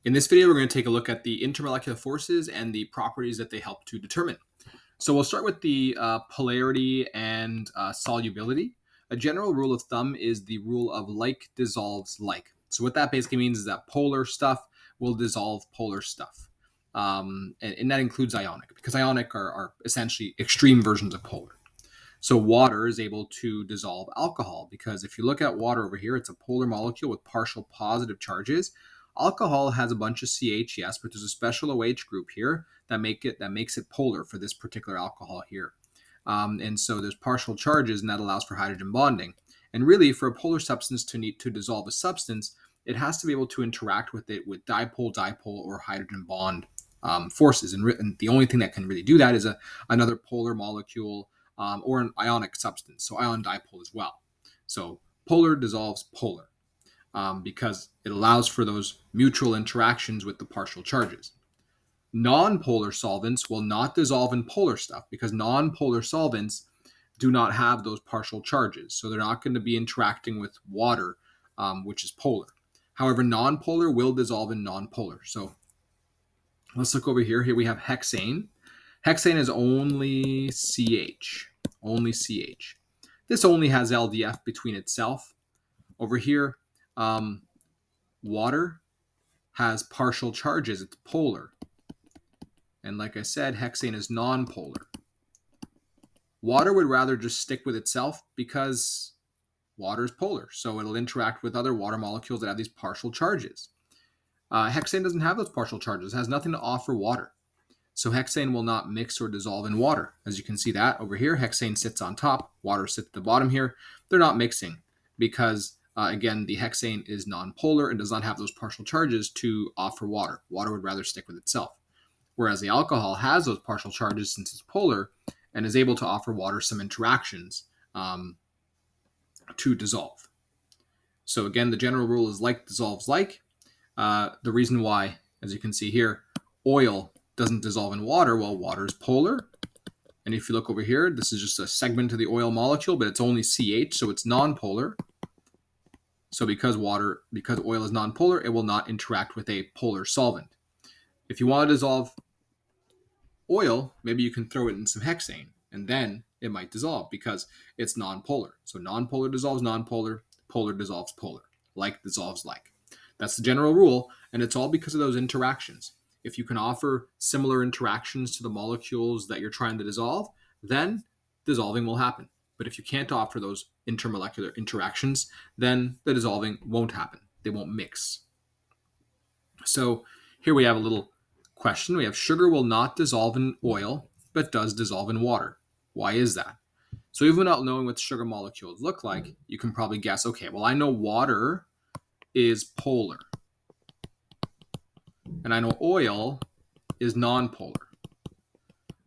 In this video, we're going to take a look at the intermolecular forces and the properties that they help to determine. So we'll start with the polarity and solubility. A general rule of thumb is the rule of like dissolves like. So what that basically means is that polar stuff will dissolve polar stuff. And that includes ionic, because ionic are essentially extreme versions of polar. So water is able to dissolve alcohol, because if you look at water over here, it's a polar molecule with partial positive charges. Alcohol has a bunch of CH, yes, but there's a special OH group here that makes it polar for this particular alcohol here. And so there's partial charges, and that allows for hydrogen bonding. And really, for a polar substance to need to dissolve a substance, it has to be able to interact with it with dipole, or hydrogen bond forces. And the only thing that can really do that is another polar molecule or an ionic substance, so ion dipole as well. So polar dissolves polar. Because it allows for those mutual interactions with the partial charges. Nonpolar solvents will not dissolve in polar stuff, because nonpolar solvents do not have those partial charges. So they're not going to be interacting with water, which is polar. However, nonpolar will dissolve in nonpolar. So let's look over here. Here we have hexane. Hexane is only CH. Only CH. This only has LDF between itself. Over here, water has partial charges. It's polar. And like I said, hexane is nonpolar. Water would rather just stick with itself because water is polar. So it'll interact with other water molecules that have these partial charges. Hexane doesn't have those partial charges. It has nothing to offer water. So hexane will not mix or dissolve in water. As you can see that over here, hexane sits on top, water sits at the bottom here. They're not mixing because again, the hexane is nonpolar and does not have those partial charges to offer water. Water would rather stick with itself. Whereas the alcohol has those partial charges since it's polar and is able to offer water some interactions to dissolve. So again, the general rule is like dissolves like. The reason why, as you can see here, oil doesn't dissolve in water, well, water is polar. And if you look over here, this is just a segment of the oil molecule, but it's only CH, so it's nonpolar. So because oil is nonpolar, it will not interact with a polar solvent. If you want to dissolve oil, maybe you can throw it in some hexane, and then it might dissolve because it's nonpolar. So nonpolar dissolves nonpolar, polar dissolves polar, like dissolves like. That's the general rule, and it's all because of those interactions. If you can offer similar interactions to the molecules that you're trying to dissolve, then dissolving will happen. But if you can't offer those intermolecular interactions, then the dissolving won't happen. They won't mix. So here we have a little question. We have sugar will not dissolve in oil, but does dissolve in water. Why is that? So even without knowing what sugar molecules look like, you can probably guess, okay, well, I know water is polar. And I know oil is nonpolar.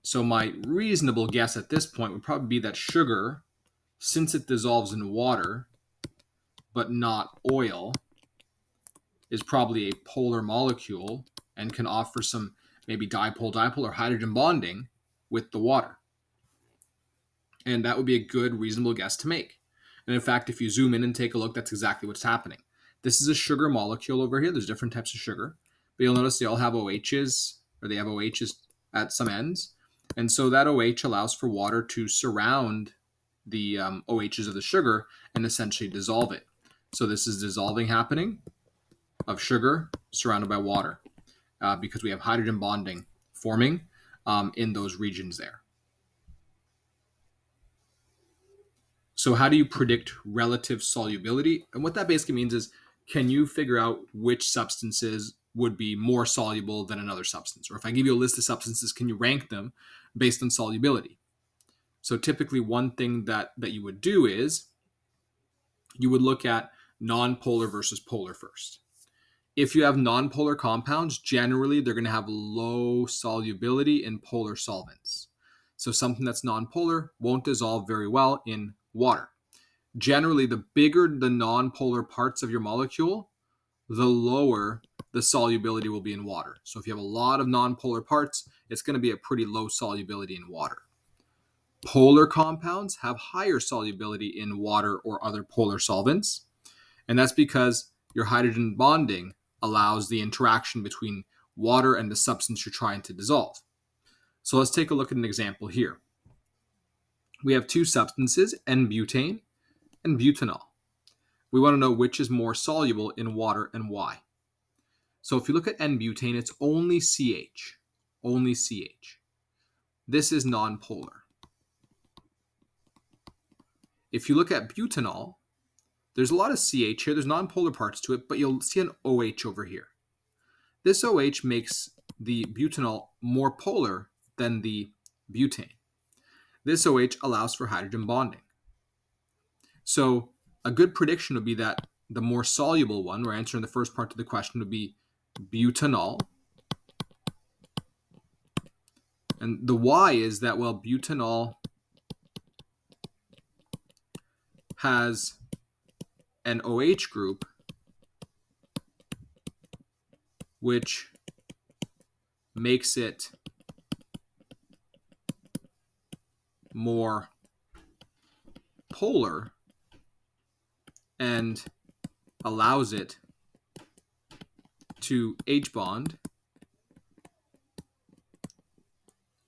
So my reasonable guess at this point would probably be that sugar, since it dissolves in water, but not oil, is probably a polar molecule and can offer some maybe dipole or hydrogen bonding with the water. And that would be a good, reasonable guess to make. And in fact, if you zoom in and take a look, that's exactly what's happening. This is a sugar molecule over here. There's different types of sugar, but you'll notice they all have OHs, or they have OHs at some ends. And so that OH allows for water to surround the OHs of the sugar and essentially dissolve it. So this is dissolving happening of sugar surrounded by water because we have hydrogen bonding forming in those regions there. So how do you predict relative solubility? And what that basically means is, can you figure out which substances would be more soluble than another substance? Or if I give you a list of substances, can you rank them based on solubility? So typically one thing that you would do is you would look at nonpolar versus polar first. If you have nonpolar compounds, generally they're going to have low solubility in polar solvents. So something that's nonpolar won't dissolve very well in water. Generally, the bigger the nonpolar parts of your molecule, the lower the solubility will be in water. So if you have a lot of nonpolar parts, it's going to be a pretty low solubility in water. Polar compounds have higher solubility in water or other polar solvents, and that's because your hydrogen bonding allows the interaction between water and the substance you're trying to dissolve. So let's take a look at an example here. We have two substances, N-butane and butanol. We want to know which is more soluble in water and why. So if you look at N-butane, it's only CH. Only CH. This is nonpolar. If you look at butanol, there's a lot of CH here. There's nonpolar parts to it, but you'll see an OH over here. This OH makes the butanol more polar than the butane. This OH allows for hydrogen bonding. So a good prediction would be that the more soluble one, we're answering the first part of the question, would be butanol. And the why is that, well, butanol has an OH group which makes it more polar and allows it to H bond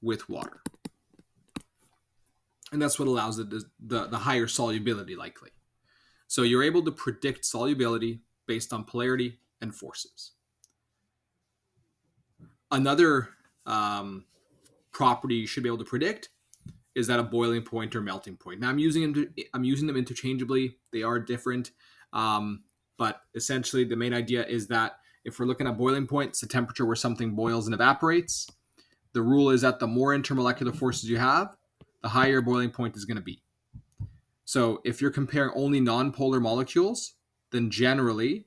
with water. And that's what allows it the higher solubility likely. So you're able to predict solubility based on polarity and forces. Another property you should be able to predict is that a boiling point or melting point. Now I'm using them interchangeably. They are different, but essentially the main idea is that if we're looking at boiling point, it's the temperature where something boils and evaporates. The rule is that the more intermolecular forces you have, the higher boiling point is going to be. So if you're comparing only nonpolar molecules, then generally,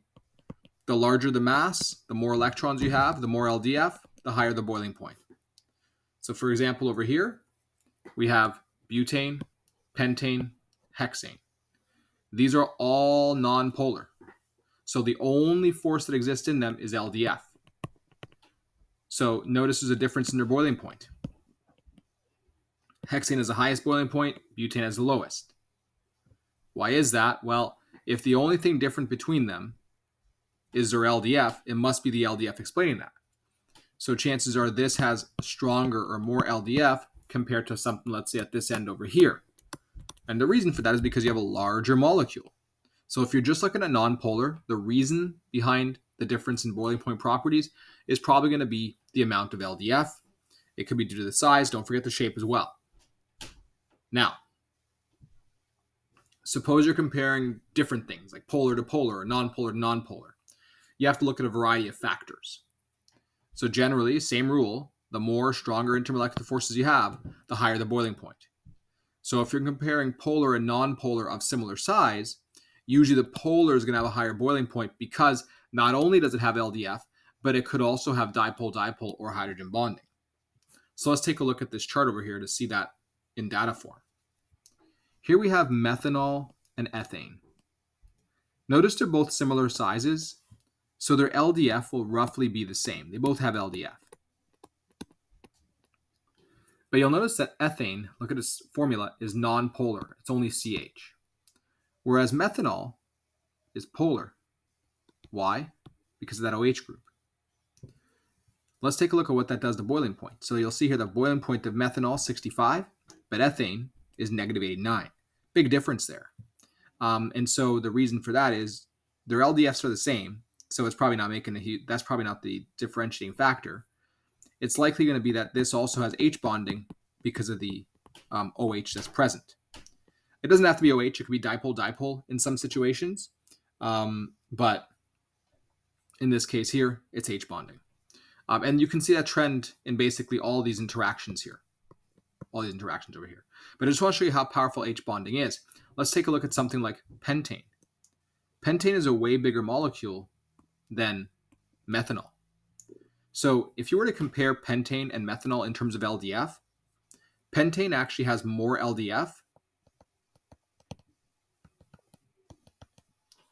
the larger the mass, the more electrons you have, the more LDF, the higher the boiling point. So for example, over here, we have butane, pentane, hexane. These are all nonpolar. So the only force that exists in them is LDF. So notice there's a difference in their boiling point. Hexane has the highest boiling point, butane has the lowest. Why is that? Well, if the only thing different between them is their LDF, it must be the LDF explaining that. So chances are this has stronger or more LDF compared to something, let's say, at this end over here. And the reason for that is because you have a larger molecule. So if you're just looking at nonpolar, the reason behind the difference in boiling point properties is probably going to be the amount of LDF. It could be due to the size. Don't forget the shape as well. Now, suppose you're comparing different things like polar to polar or nonpolar to nonpolar. You have to look at a variety of factors. So generally, same rule, the more stronger intermolecular forces you have, the higher the boiling point. So if you're comparing polar and nonpolar of similar size, usually the polar is going to have a higher boiling point because not only does it have LDF, but it could also have dipole-dipole or hydrogen bonding. So let's take a look at this chart over here to see that in data form. Here we have methanol and ethane. Notice they're both similar sizes, so their LDF will roughly be the same. They both have LDF. But you'll notice that ethane, look at its formula, is nonpolar. It's only CH. Whereas methanol is polar. Why? Because of that OH group. Let's take a look at what that does to boiling point. So you'll see here the boiling point of methanol, 65, but ethane is negative 89. Big difference there. And so the reason for that is their LDFs are the same, so it's probably not that's probably not the differentiating factor. It's likely going to be that this also has H bonding because of the OH that's present. It doesn't have to be OH, it could be dipole-dipole in some situations, but in this case here, it's H bonding. And you can see that trend in basically all these interactions here, all these interactions over here. But I just want to show you how powerful H bonding is. Let's take a look at something like pentane. Pentane is a way bigger molecule than methanol. So if you were to compare pentane and methanol in terms of LDF, pentane actually has more LDF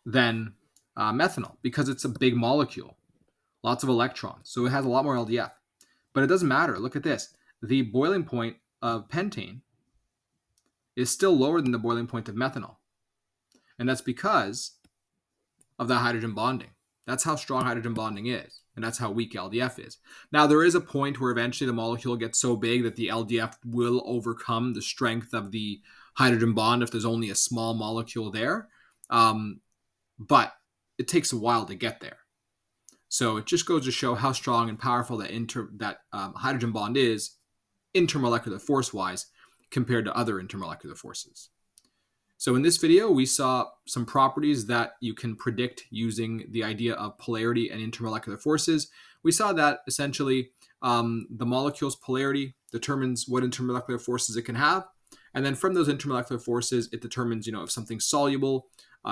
than methanol because it's a big molecule, lots of electrons. So it has a lot more LDF. But it doesn't matter. Look at this. The boiling point of pentane is still lower than the boiling point of methanol. And that's because of the hydrogen bonding. That's how strong hydrogen bonding is, and that's how weak LDF is. Now, there is a point where eventually the molecule gets so big that the LDF will overcome the strength of the hydrogen bond if there's only a small molecule there. But it takes a while to get there. So it just goes to show how strong and powerful that hydrogen bond is intermolecular force-wise compared to other intermolecular forces. So in this video, we saw some properties that you can predict using the idea of polarity and intermolecular forces. We saw that essentially the molecule's polarity determines what intermolecular forces it can have. And then from those intermolecular forces, it determines, if something's soluble,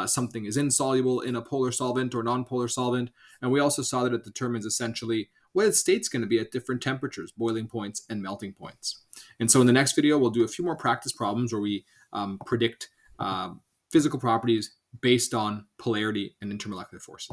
something is insoluble in a polar solvent or nonpolar solvent. And we also saw that it determines essentially what its state's going to be at different temperatures, boiling points and melting points. And so in the next video, we'll do a few more practice problems where we predict physical properties based on polarity and intermolecular forces.